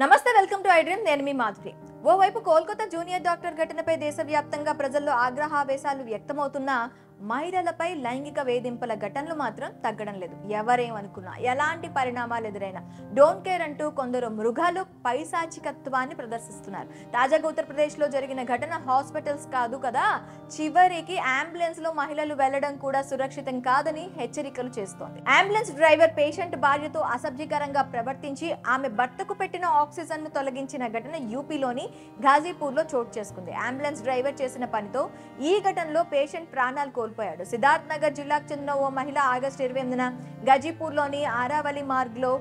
నమస్తే, welcome to I dream. నేను మీ మాధురి. ఓవైపు కోల్కతా జూనియర్ డాక్టర్ ఘటనపై దేశవ్యాప్తంగా ప్రజల్లో ఆగ్రహావేశాలు వ్యక్తమవుతున్నా మహిళలపై లైంగిక వేధింపుల ఘటనలు మాత్రం తగ్గడం లేదు. ఎవరేమనుకున్నా, ఎలాంటి పరిణామాలు ఎదురైనా డోంట్ కేర్ అంటూ కొందరు మృగాలు పైశాచికత్వాన్ని ప్రదర్శిస్తున్నారు. తాజాగా ఉత్తరప్రదేశ్ లో జరిగిన ఘటన హాస్పిటల్స్ కాదు కదా, చివరికి అంబులెన్స్ లో మహిళలు వెళ్లడం కూడా సురక్షితం కాదని హెచ్చరికలు చేస్తోంది. అంబులెన్స్ డ్రైవర్ పేషెంట్ భార్యతో అసభ్యకరంగా ప్రవర్తించి ఆమె భర్తకు పెట్టిన ఆక్సిజన్ ను తొలగించిన ఘటన యూపీలోని ఘాజీపూర్ లో చోటు చేసుకుంది. అంబులెన్స్ డ్రైవర్ చేసిన పనితో ఈ ఘటనలో పేషెంట్ ప్రాణాలు కోల్పోయాడు. సిద్ధార్థ్ నగర్ జిల్లాకు చెందిన ఓ మహిళ ఆగస్టు 28న గజీపూర్ లోని ఆరావలి మార్గ్ లో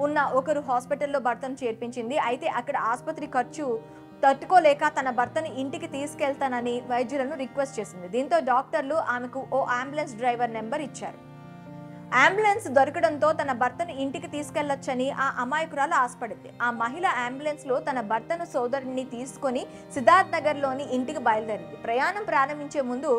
ఉన్న ఒకరు హాస్పిటల్లో భర్తను చేర్పించింది. అయితే అక్కడ ఆసుపత్రి ఖర్చు తట్టుకోలేక తన భర్తను ఇంటికి తీసుకెళ్తానని వైద్యులను రిక్వెస్ట్ చేసింది. దీంతో డాక్టర్లు ఆమెకు ఓ అంబులెన్స్ డ్రైవర్ నెంబర్ ఇచ్చారు. అంబులెన్స్ దొరకడంతో తన భర్తను ఇంటికి తీసుకెళ్లొచ్చని ఆ అమాయకురాలు ఆశపడింది. ఆ మహిళ అంబులెన్స్ లో తన భర్తను సోదరుడిని తీసుకుని సిద్ధార్థ్ నగర్ లోని ఇంటికి బయలుదేరింది. ప్రయాణం ప్రారంభించే ముందు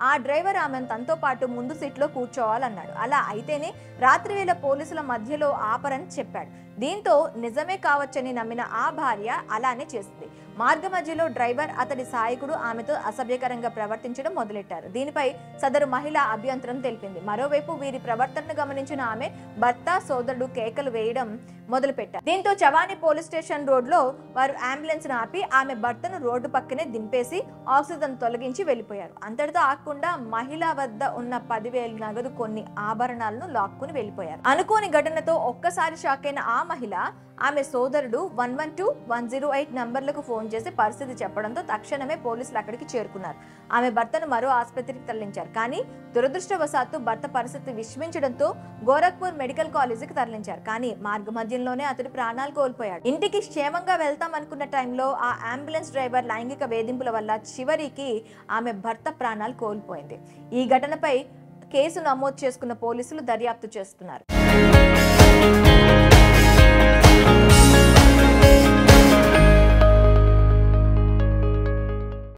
ఆ డ్రైవర్ ఆమెను తనతో పాటు ముందు సీట్లో కూర్చోవాలన్నాడు. అలా అయితేనే రాత్రివేళ పోలీసుల మధ్యలో ఆపరని చెప్పాడు. దీంతో నిజమే కావచ్చని నమ్మిన ఆ భార్య అలానే చేసింది. మార్గ మధ్యలో డ్రైవర్, అతడి సహాయకుడు ఆమెతో అసభ్యకరంగా ప్రవర్తించడం మొదలెట్టారు. దీనిపై సదరు మహిళ అభ్యంతరం తెలిపింది. మరోవైపు వీరి ప్రవర్తనను గమనించిన ఆమె భర్త, సోదరుడు కేకలు వేయడం మొదలుపెట్టారు. దీంతో చవాని పోలీస్ స్టేషన్ రోడ్ లో వారు అంబులెన్స్ ను ఆపి ఆమె భర్తను రోడ్డు పక్కనే దింపేసి ఆక్సిజన్ తొలగించి వెళ్లిపోయారు. అంతటితో ఆగకుండా మహిళ వద్ద ఉన్న 10,000 నగదు, కొన్ని ఆభరణాలను లాక్కుని వెళ్లిపోయారు. అనుకోని ఘటనతో ఒక్కసారి షాక్ అయిన ఆ మహిళ ఆమె సోదరుడు 112, 108 నంబర్లకు ఫోన్ చేసి పరిస్థితి చెప్పడంతో తక్షణమే పోలీసులు అక్కడికి చేరుకున్నారు. ఆమె భర్తను మరో ఆసుపత్రికి తరలించారు. కానీ దురదృష్టవశాత్తు భర్త పరిస్థితి విషమించడంతో గోరఖ్పూర్ మెడికల్ కాలేజీకి తరలించారు. కానీ మార్గ మధ్యంలోనే అతడు ప్రాణాలు కోల్పోయాడు. ఇంటికి క్షేమంగా వెళ్తాం అనుకున్న టైంలో ఆ అంబులెన్స్ డ్రైవర్ లైంగిక వేధింపుల వల్ల చివరికి ఆమె భర్త ప్రాణాలు కోల్పోయింది. ఈ ఘటనపై కేసు నమోదు చేసుకున్న పోలీసులు దర్యాప్తు చేస్తున్నారు.